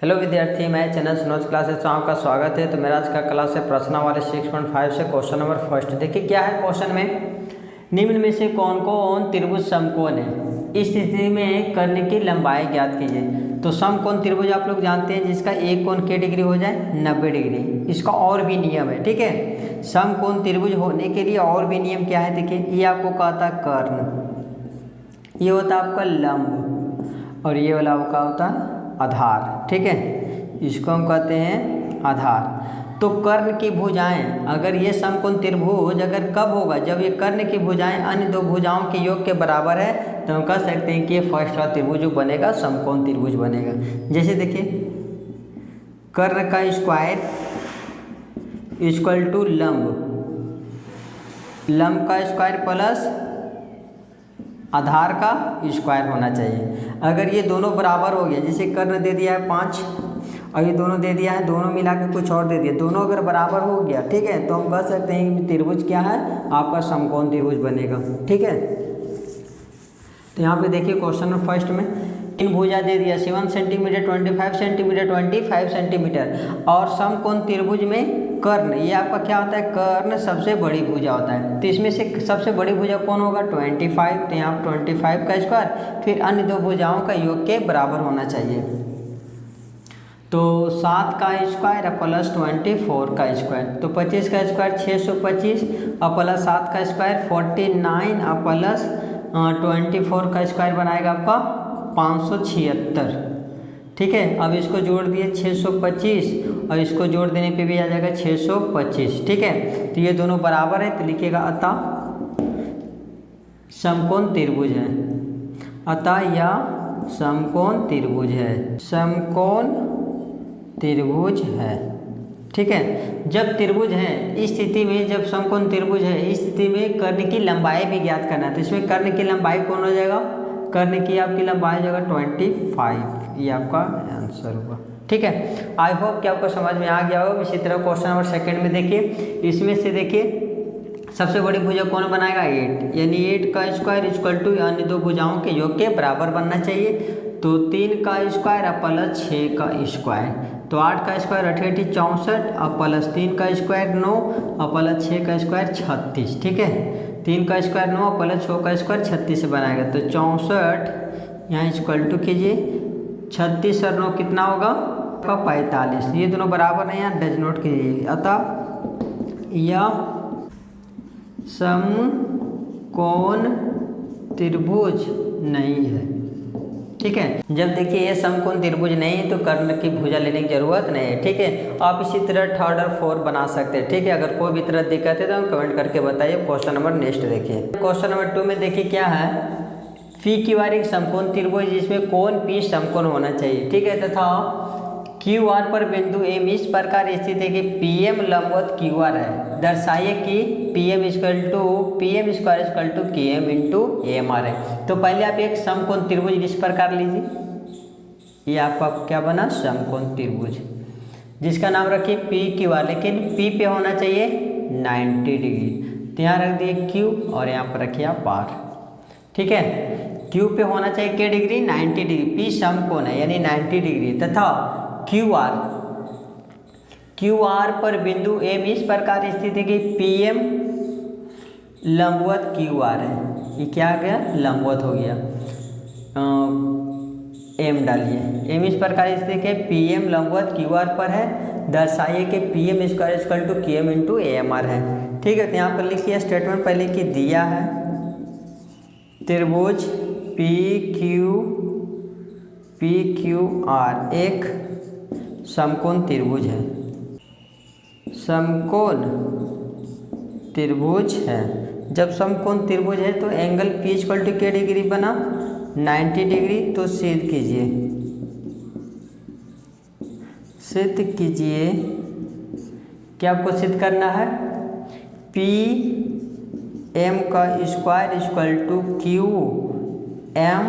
Hello विद्यार्थी, मैं channel Sunoj classes में आपका स्वागत है। तो मेरा आज का क्लास है प्रश्न वाले 6.5 से क्वेश्चन नंबर फर्स्ट। देखिए क्या है क्वेश्चन में, निम्न में से कौन कौन त्रिभुज समकोण है, इस स्थिति में कर्ण की लंबाई ज्ञात कीजिए। तो समकोण त्रिभुज आप लोग जानते हैं जिसका एक कोण के डिग्री हो जाए 90 डिग्री। इसका और भी नियम है, ठीक है। समकोण त्रिभुज होने के लिए और भी नियम क्या है, देखिए ये आपको कहता कर्ण, ये होता आपका लंब, और ये वाला आपका होता आधार, ठीक है। इसको हम कहते हैं आधार। तो कर्ण की भुजाएं, अगर ये समकोण त्रिभुज अगर कब होगा, जब ये कर्ण की भुजाएं अन्य दो भुजाओं के योग के बराबर है, तो हम कह सकते हैं कि ये फर्स्ट वाला त्रिभुज जो बनेगा समकोण त्रिभुज बनेगा। जैसे देखिए कर्ण का स्क्वायर इक्वल टू लंब, लंब का स्क्वायर प्लस आधार का स्क्वायर होना चाहिए। अगर ये दोनों बराबर हो गया, जैसे कर्ण दे दिया है 5 और ये दोनों दे दिया है, दोनों मिला के कुछ और दे दिया, दोनों अगर बराबर हो गया, ठीक है, तो हम कह सकते हैं कि त्रिभुज क्या है, आपका समकोण त्रिभुज बनेगा, ठीक है। तो यहाँ पे देखिए क्वेश्चन नंबर फर्स्ट में तीन भुजा दे दिया 7 सेंटीमीटर, 25 सेंटीमीटर, 25 सेंटीमीटर, और समकोण त्रिभुज में कर्ण, ये आपका क्या होता है, कर्ण सबसे बड़ी भुजा होता है। तो इसमें से सबसे बड़ी भुजा कौन होगा, 25। तो यहाँ 25 का स्क्वायर फिर अन्य दो भुजाओं का योग के बराबर होना चाहिए। तो 7 का स्क्वायर प्लस 24 का स्क्वायर, तो 25 का स्क्वायर 625 और प्लस 7 का स्क्वायर 49 और प्लस 24 का स्क्वायर बनाएगा आपका 576, ठीक है। अब इसको जोड़ दिए 625 और इसको जोड़ देने पे भी आ जाएगा 625, ठीक है। तो ये दोनों बराबर है, तो लिखिएगा अतः समकोण त्रिभुज है, अतः यह समकोण त्रिभुज है, समकोण त्रिभुज है, ठीक है। जब त्रिभुज है इस स्थिति में, जब समकोण त्रिभुज है इस स्थिति में कर्ण की लंबाई भी ज्ञात करना है। तो इसमें कर्ण की लंबाई कौन हो जाएगा, कर्ण की आपकी लंबाई हो जाएगा 25, ये आपका आंसर होगा, ठीक है। आई होप कि आपको समझ में आ गया होगा। इसी तरह क्वेश्चन नंबर सेकंड में देखिए, इसमें से देखिए सबसे बड़ी भुजा कौन बनाएगा, 8, यानी 8 का स्क्वायर इक्वल टू अन्य दो भुजाओं के योग के बराबर बनना चाहिए। तो 3 का स्क्वायर और प्लस 6 का स्क्वायर, तो 8 का स्क्वायर 88 64 और प्लस 3 का स्क्वायर 9 और प्लस 6 का स्क्वायर 36, ठीक है। 3 का स्क्वायर 9 और प्लस 6 का स्क्वायर 36 से बनाएगा। तो 64 यहाँ इक्वल टू कीजिए 36 और 9 कितना होगा, 45। ये दोनों बराबर नहीं, यहाँ डज नोट कीजिए। अतः यह समकोण त्रिभुज नहीं है, ठीक है। जब देखिए ये समकोण त्रिभुज नहीं है तो कर्ण की भुजा लेने की जरूरत नहीं है, ठीक है। आप इसी तरह 3rd और 4 बना सकते हैं, ठीक है। अगर कोई भी तरह दिक्कत है तो हम कमेंट करके बताइए। क्वेश्चन नंबर नेक्स्ट देखिए, क्वेश्चन नंबर 2 में देखिए क्या है, पी क्यू आर एक समकोण त्रिभुज जिसमें कोण पी समकोण होना चाहिए, ठीक है, तथा क्यू आर पर बिंदु एम इस प्रकार स्थित है कि पी एम लंबवत क्यू आर है। दर्शाइए कि P M square equal to K M into M R है। तो पहले आप एक समकोण त्रिभुज इस प्रकार लीजिए, ये आपका क्या बना, समकोण त्रिभुज, जिसका नाम रखिए पी क्यू आर, लेकिन पी पे होना चाहिए 90 डिग्री। तो यहाँ रख दिए क्यू और यहाँ पर रखिए आप आर, ठीक है। क्यू पे होना चाहिए क्या डिग्री, 90 डिग्री, पी समकोण है यानी 90 डिग्री, तथा क्यू आर पर बिंदु एम इस प्रकार स्थित है कि पी एम लंबवत क्यू आर है। ये क्या आ गया, लंबवत हो गया, एम डालिए, एम इस प्रकार स्थित है पी एम लंबवत क्यू आर पर है। दर्शाइए कि P M square equal to K M into A M R है, ठीक है। तो यहाँ पर लिखिए स्टेटमेंट पहले कि दिया है त्रिभुज पी क्यू आर एक समकोण त्रिभुज है, समकोण त्रिभुज है। जब समकोण त्रिभुज है तो एंगल पी इक्वल टू क्या डिग्री बना, 90 डिग्री। तो सिद्ध कीजिए, क्या आपको सिद्ध करना है, पी एम का square equal to Q M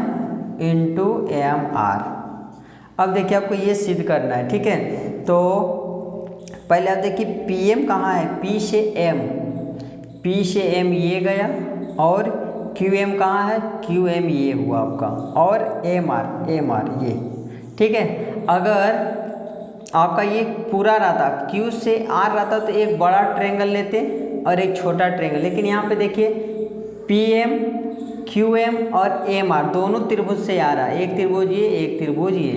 into M R. अब देखिए आपको ये सिद्ध करना है, ठीक है। तो पहले आप देखिए पी एम कहाँ है, पी से एम ये गया, और क्यू एम कहाँ है, क्यू एम ये हुआ आपका, और एम आर ये, ठीक है। अगर आपका ये पूरा रहता Q से R रहता तो एक बड़ा ट्रायंगल लेते और एक छोटा ट्रायंगल, लेकिन यहाँ पे देखिए PM QM और MR दोनों त्रिभुज से आ रहा है, एक त्रिभुज ये एक त्रिभुज ये।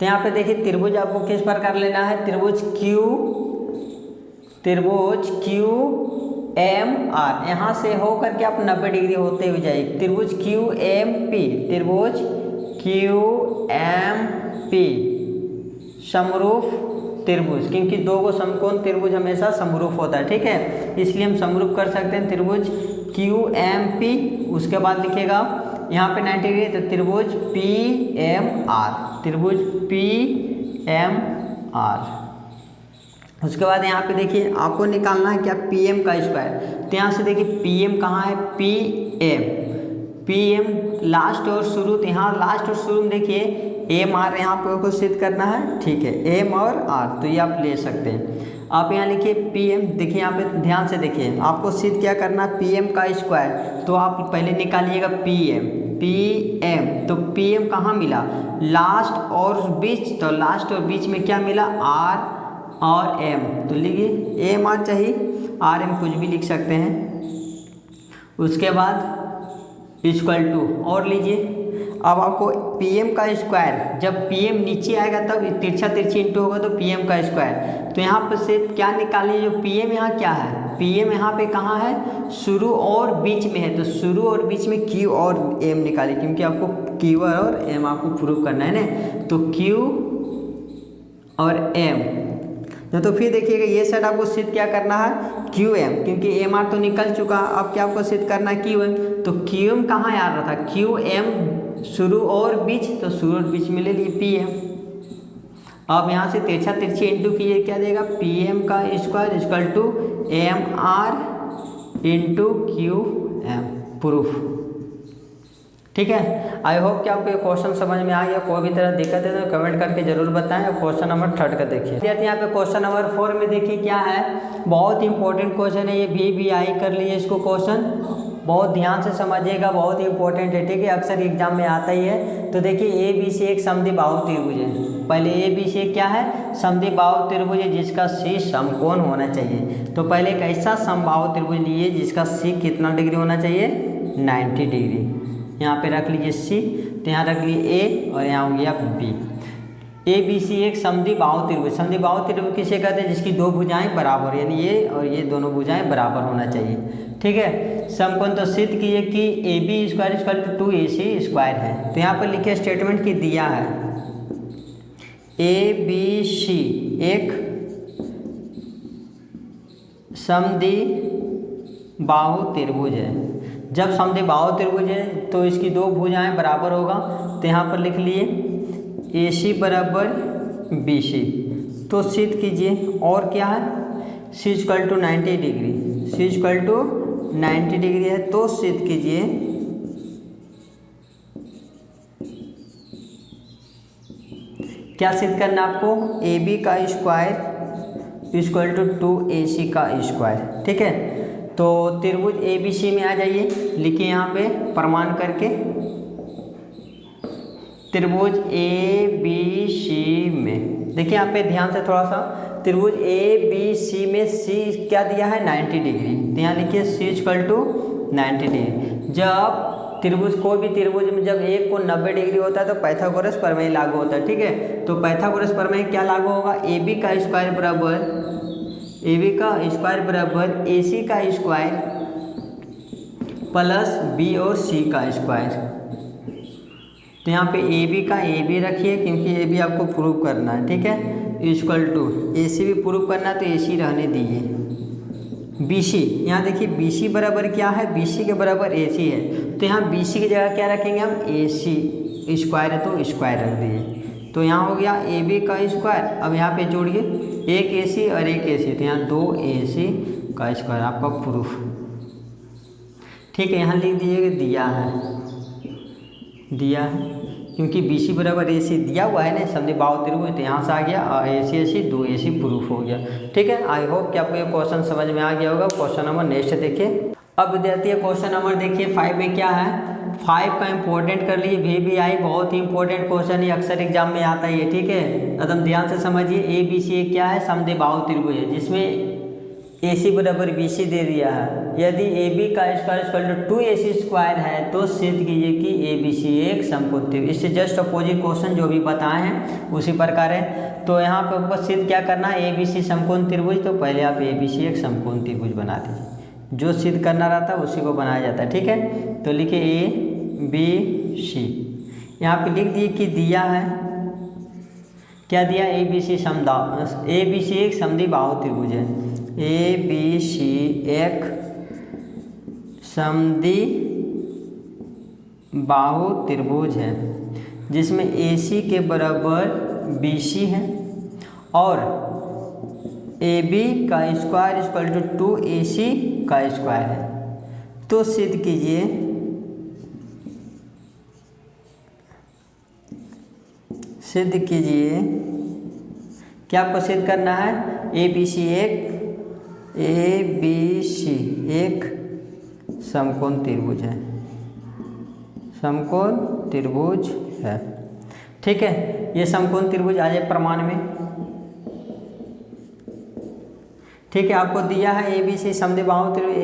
तो यहाँ पे देखिए त्रिभुज आपको किस प्रकार लेना है, त्रिभुज QMR यहाँ से हो करके आप 90 डिग्री होते हुए जाइए, त्रिभुज QMP समरूप त्रिभुज, क्योंकि दो को समकोण त्रिभुज हमेशा समरूप होता है, ठीक है, इसलिए हम समरूप कर सकते हैं त्रिभुज QMP। उसके बाद लिखिएगा यहाँ पे 90 डिग्री, तो त्रिभुज PMR। उसके बाद यहाँ पे देखिए आपको निकालना है क्या, PM का स्क्वायर। तो यहाँ से देखिए PM कहाँ है, PM लास्ट और शुरू, तो यहाँ लास्ट और शुरू में देखिए MR यहाँ पे सिद्ध करना है, ठीक है, M और R, तो ये आप ले सकते हैं। आप यहाँ लिखिए PM, देखिए यहाँ पे ध्यान से देखिए आपको सिद्ध क्या करना है, PM का स्क्वायर, तो आप पहले निकालिएगा PM, तो PM कहाँ मिला, लास्ट और बीच, तो लास्ट और बीच में क्या मिला, R और M, तो लिखिए MR चाहिए, RM कुछ भी लिख सकते हैं। उसके बाद इक्वल टू और लीजिए, अब आपको PM का स्क्वायर, जब PM नीचे आएगा तब तिरछा तिरछी इंटू होगा तो PM का स्क्वायर, तो यहाँ पर से क्या निकालिए, जो PM यहाँ क्या है, PM यहाँ पे कहाँ है, शुरू और बीच में है, तो शुरू और बीच में Q और M निकालिए, क्योंकि आपको Q और M आपको प्रूव करना है ना, तो Q और M। तो फिर देखिएगा ये साइड आपको सिद्ध क्या करना है, QM, क्योंकि MR तो निकल चुका, अब क्या आपको सिद्ध करना है, QM, तो QM कहाँ आ रहा था, QM शुरू और बीच, तो शुरू और बीच में ले लिए PM। अब यहाँ से तिरछा तिरछी इंटू कीजिए, क्या देगा, PM का square equal to MR into QM, proof, ठीक है। आई होप कि आपको ये क्वेश्चन समझ में आ गया। कोई भी तरह दिक्कत है तो कमेंट करके जरूर बताएं। अब क्वेश्चन नंबर 3 का देखिए, यहाँ पे क्वेश्चन नंबर 4 में देखिए क्या है, बहुत इंपॉर्टेंट क्वेश्चन है ये, VBI कर लीजिए इसको, क्वेश्चन बहुत ध्यान से समझिएगा, बहुत ही इंपॉर्टेंट है, ठीक है, अक्सर एग्जाम में आता ही है। तो देखिए ABC एक समद्विबाहु त्रिभुज है, पहले ABC क्या है, समद्विबाहु त्रिभुज है जिसका C समकोण होना चाहिए। तो पहले एक ऐसा समबाहु त्रिभुज लिए जिसका C कितना डिग्री होना चाहिए, 90 डिग्री। यहाँ पे रख लीजिए C, तो यहाँ रख लीजिए A और यहाँ हो गया B। ABC एक समद्विबाहु त्रिभुज, समद्विबाहु त्रिभुज किसे कहते हैं, जिसकी दो भुजाएं बराबर, यानी ये और ये दोनों भुजाएं बराबर होना चाहिए, ठीक है। समकोण तो सिद्ध कीजिए कि AB square equal to 2AC square है। तो यहाँ पर लिखे स्टेटमेंट की दिया है, ABC एक समद्विबाहु त्रिभुज है। जब समद्विबाहु त्रिभुज है तो इसकी दो भुजाएं बराबर होगा, तो यहाँ पर लिख लिए AC बराबर BC, तो सिद्ध कीजिए। और क्या है, C equal to 90 degree, C equal to 90 degree है, तो सिद्ध कीजिए क्या सिद्ध करना आपको, AB का स्क्वायर इक्वल टू 2AC का स्क्वायर, ठीक है। तो त्रिभुज ABC में आ जाइए, लिखिए यहाँ पे प्रमाण करके, त्रिभुज ABC में देखिए यहाँ पे ध्यान से थोड़ा सा, त्रिभुज ABC में C क्या दिया है, 90 डिग्री, तो यहाँ लिखिए C इक्वल टू 90 डिग्री। जब त्रिभुज, कोई भी त्रिभुज में जब एक को 90 डिग्री होता है तो पाइथागोरस प्रमेय लागू होता है, ठीक है। तो पाइथागोरस प्रमेय क्या लागू होगा, AB का स्क्वायर बराबर AC का स्क्वायर प्लस B और C का स्क्वायर। तो यहाँ पे AB का AB रखिए, क्योंकि AB आपको प्रूव करना है, ठीक है, इक्वल टू AC भी प्रूव करना है तो AC रहने दीजिए। BC, यहाँ देखिए BC बराबर क्या है, BC के बराबर AC है, तो यहाँ BC की जगह क्या रखेंगे हम, AC स्क्वायर है तो स्क्वायर रख दीजिए। तो यहाँ हो गया AB का स्क्वायर, अब यहाँ पे जोड़िए एक AC और एक AC, तो यहाँ 2AC का स्क्वायर आपका प्रूफ, ठीक है। यहाँ लिख दीजिएगा दिया है, क्योंकि BC बराबर AC दिया हुआ है ना समद्विबाहु त्रिभुज, तो यहाँ से आ गया AC 2AC प्रूफ हो गया, ठीक है। आई होप कि आपको ये क्वेश्चन समझ में आ गया होगा। क्वेश्चन नंबर नेक्स्ट देखिए। अब विद्यार्थी क्वेश्चन नंबर देखिए 5 में क्या है, 5 का इंपॉर्टेंट कर लीजिए, VBI बहुत ही इंपॉर्टेंट क्वेश्चन है, अक्सर एग्जाम में आता है ये, ठीक है। एकदम ध्यान से समझिए। ABC क्या है, समद्विबाहु त्रिभुज है जिसमें AC बराबर BC दे दिया है। यदि AB का square equal to 2AC square है तो सिद्ध कीजिए कि ABC एक समकोण त्रिभुज। इससे जस्ट अपोजिट क्वेश्चन जो भी बताए हैं उसी प्रकार है। तो यहाँ पे आपको सिद्ध क्या करना है, ABC समकोण त्रिभुज, तो पहले आप ABC एक समकोण त्रिभुज बना दीजिए। जो सिद्ध करना रहता है उसी को बनाया जाता है, ठीक है। तो लिखिए ABC, यहाँ पे लिख दिए कि दिया है, क्या दिया, ABC एक समद्विबाहु त्रिभुज है। ABC एक समद्विबाहु त्रिभुज है जिसमें AC के बराबर BC है और AB का स्क्वायर इक्वल टू 2AC का स्क्वायर है। तो सिद्ध कीजिए क्या आपको सिद्ध करना है, ABC एक समकोण त्रिभुज है, समकोण त्रिभुज है, ठीक है। ये समकोण त्रिभुज आ जाए प्रमाण में, ठीक है। आपको दिया है ABC समद्विबाहु त्रिभुज,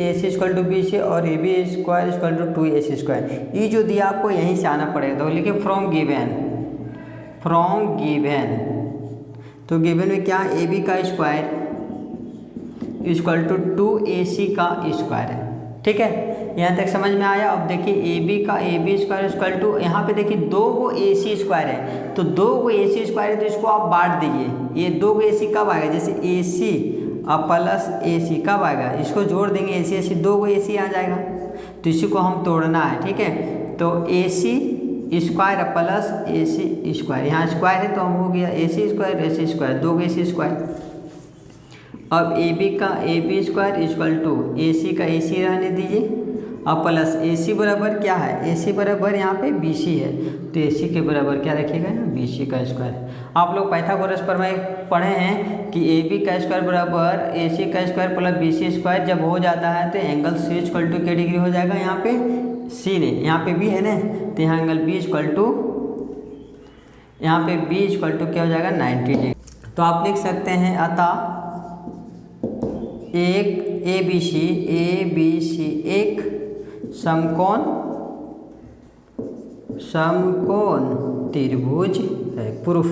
AC इक्वल टू BC और AB square equal to 2AC square. ये जो दिया आपको यहीं से आना पड़ेगा। तो लिखिए फ्रॉम गिवन, तो गिवन में क्या, AB का स्क्वायर इक्वल टू 2AC का स्क्वायर है, ठीक है। यहाँ तक समझ में आया। अब देखिए AB स्क्वायर इक्वल टू, यहाँ पे देखिए 2 को AC स्क्वायर है, तो 2 को AC स्क्वायर है तो इसको आप बांट दीजिए। ये 2 को AC कब आएगा, जैसे AC प्लस AC कब आएगा, इसको जोड़ देंगे AC 2 को AC आ जाएगा, तो इसी को हम तोड़ना है, ठीक है। तो AC square plus AC square, यहाँ स्क्वायर है तो हम हो गया AC स्क्वायर 2 को AC स्क्वायर। अब AB square equal to AC का AC रहने दीजिए, अब प्लस AC बराबर क्या है, AC बराबर यहाँ पे BC है, तो AC के बराबर क्या रखिएगा ना, BC का स्क्वायर। आप लोग पाइथागोरस पर में पढ़े हैं कि AB का स्क्वायर बराबर AC का स्क्वायर प्लस BC स्क्वायर जब हो जाता है तो एंगल C इक्वल टू क्या डिग्री हो जाएगा, यहाँ पे C ने, यहाँ पे B है ना, तो यहाँ एंगल B इक्वल टू, यहाँ पे B इक्वल टू क्या हो जाएगा, 90 डिग्री। तो आप लिख सकते हैं अतः एक ABC एक समकोण त्रिभुज है, प्रूफ,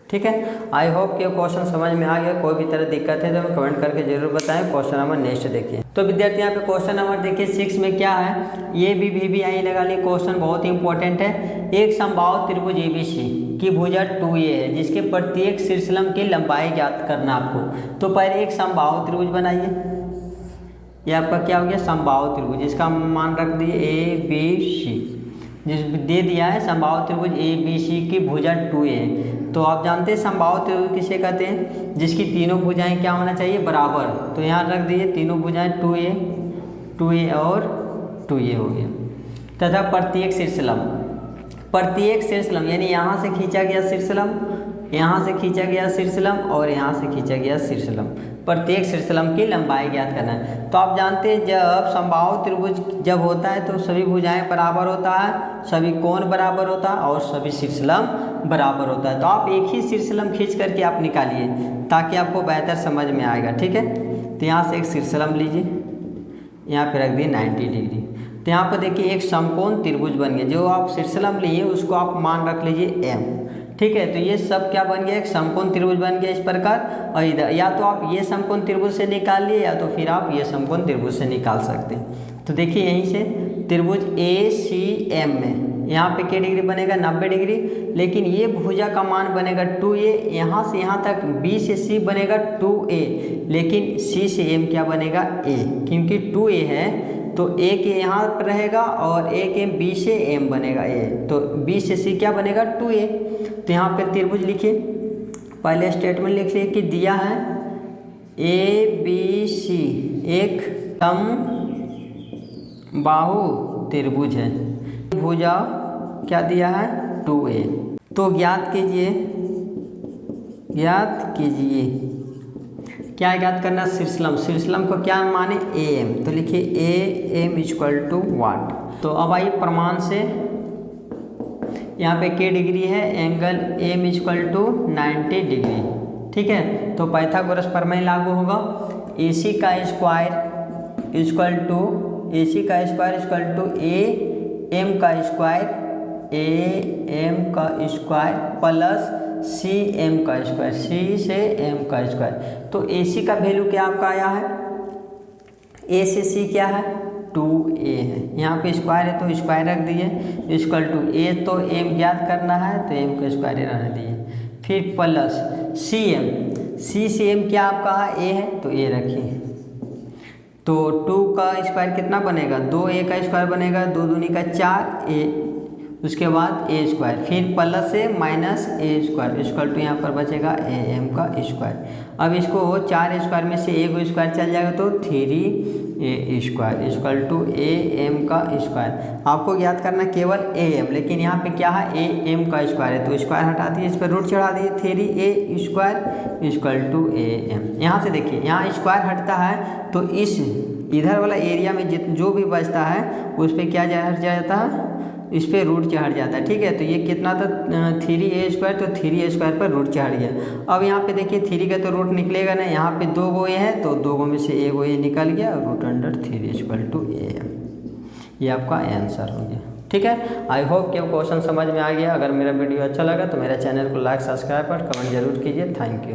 ठीक है। आई होप कि क्वेश्चन समझ में आ गया। कोई भी तरह दिक्कत है तो कमेंट करके जरूर बताएं। क्वेश्चन नंबर नेक्स्ट देखिए। तो विद्यार्थी यहाँ पे क्वेश्चन नंबर देखिए 6 में क्या है, ये भी VBI लगा लिए, क्वेश्चन बहुत ही इंपॉर्टेंट है। एक समबाहु त्रिभुज ABC की भुजा 2A है जिसके प्रत्येक शीर्षलंब की लंबाई ज्ञात करना आपको। तो पहले एक समबाहु त्रिभुज बनाइए, ये आपका क्या हो गया, समबाहु त्रिभुज, इसका मान रख दिए ABC, जिस दे दिया है समबाहु त्रिभुज ABC की भुजा 2A। तो आप जानते हैं समबाहु त्रिभुज किसे कहते हैं, जिसकी तीनों भुजाएं क्या होना चाहिए, बराबर। तो यहाँ रख दीजिए तीनों भुजाएं 2A और 2A हो गया, तथा प्रत्येक शीर्षलंब यानी यहाँ से खींचा गया शीर्षलंब, यहाँ से खींचा गया शीर्षलंब और यहाँ से खींचा गया शीर्षलंब, प्रत्येक शीर्षलंब की लंबाई ज्ञात करना है। तो आप जानते हैं जब समबाहु त्रिभुज जब होता है तो सभी भुजाएं बराबर होता है, सभी कोण बराबर होता है और सभी शीर्षलंब बराबर होता है। तो आप एक ही शीर्षलंब खींच करके आप निकालिए ताकि आपको बेहतर समझ में आएगा, ठीक है। तो यहाँ से एक शीर्षलंब लीजिए, यहाँ पे रख दिए 90 डिग्री। तो यहाँ पर देखिए एक समकोण त्रिभुज बन गया, जो आप शीर्षलंब लिए उसको आप मान रख लीजिए M, ठीक है। तो ये सब क्या बन गया, एक समकोण त्रिभुज बन गया इस प्रकार। और इधर या तो आप ये समकोण त्रिभुज से निकाल लिए या तो फिर आप ये समकोण त्रिभुज से निकाल सकते हैं। तो देखिए यहीं से त्रिभुज ACM में यहाँ पे क्या डिग्री बनेगा, 90 डिग्री, लेकिन ये भुजा का मान बनेगा 2A, यहाँ से यहाँ तक B से C बनेगा 2A, लेकिन C से M क्या बनेगा, A, क्योंकि 2A है तो A के यहाँ पर रहेगा और A के B से M बनेगा A, तो B से C क्या बनेगा 2A। तो यहाँ पे त्रिभुज लिखिए, पहले स्टेटमेंट लिख लिए कि दिया है ABC एक समबाहु त्रिभुज है, भुजा क्या दिया है 2A। तो ज्ञात कीजिए क्या ज्ञात करना, शीर्षलम। शीर्षलम को क्या माने, ए एम, तो लिखिए ए एम इक्वल टू वाट। तो अब आइए प्रमाण से, यहाँ पे के डिग्री है, angle M equal to 90 degree, ठीक है। तो पाइथागोरस प्रमेय लागू होगा, ए सी का square equal to A C का square equal to A M का स्क्वायर, ए एम का स्क्वायर प्लस सी एम का स्क्वायर, सी से एम का स्क्वायर। तो ए सी का वैल्यू क्या आपका आया है, ए से सी क्या है 2a है, यहाँ पे स्क्वायर है तो स्क्वायर रख दिए, इक्वल टू ए तो एम ज्ञात करना है तो एम का स्क्वायर रहने दिए, फिर प्लस सी एम, सी से एम क्या आपका है ए है तो ए रखिए। तो 2 का स्क्वायर कितना बनेगा, 2a का स्क्वायर बनेगा, 2 दूनी का 4a, उसके बाद ए स्क्वायर, फिर प्लस से minus A square equal to यहाँ पर बचेगा ए एम का स्क्वायर। अब इसको 4 स्क्वायर में से एक स्क्वायर चल जाएगा तो 3a square equal to A M का स्क्वायर। आपको याद करना केवल ए एम, लेकिन यहाँ पे क्या है ए एम का स्क्वायर है तो स्क्वायर हटा दिए, इस पर रूट चढ़ा दिए, 3a square equal to A M. यहाँ से देखिए यहाँ स्क्वायर हटता है तो इस इधर वाला एरिया में जो भी बचता है उस पर क्या हट जाता है, इस पर रूट चढ़ जाता है, ठीक है। तो ये कितना था 3a स्क्वायर, तो 3a स्क्वायर पर रूट चढ़ गया। अब यहाँ पे देखिए 3 का तो रूट निकलेगा ना, यहाँ पे 2 गो ए है तो 2 गो में से एक गो ए निकल गया, root under 3 equal to A M, ये आपका आंसर हो गया, ठीक है। आई होप कि आपको क्वेश्चन समझ में आ गया। अगर मेरा वीडियो अच्छा लगा तो मेरे चैनल को लाइक सब्सक्राइब और कमेंट जरूर कीजिए। Thank you.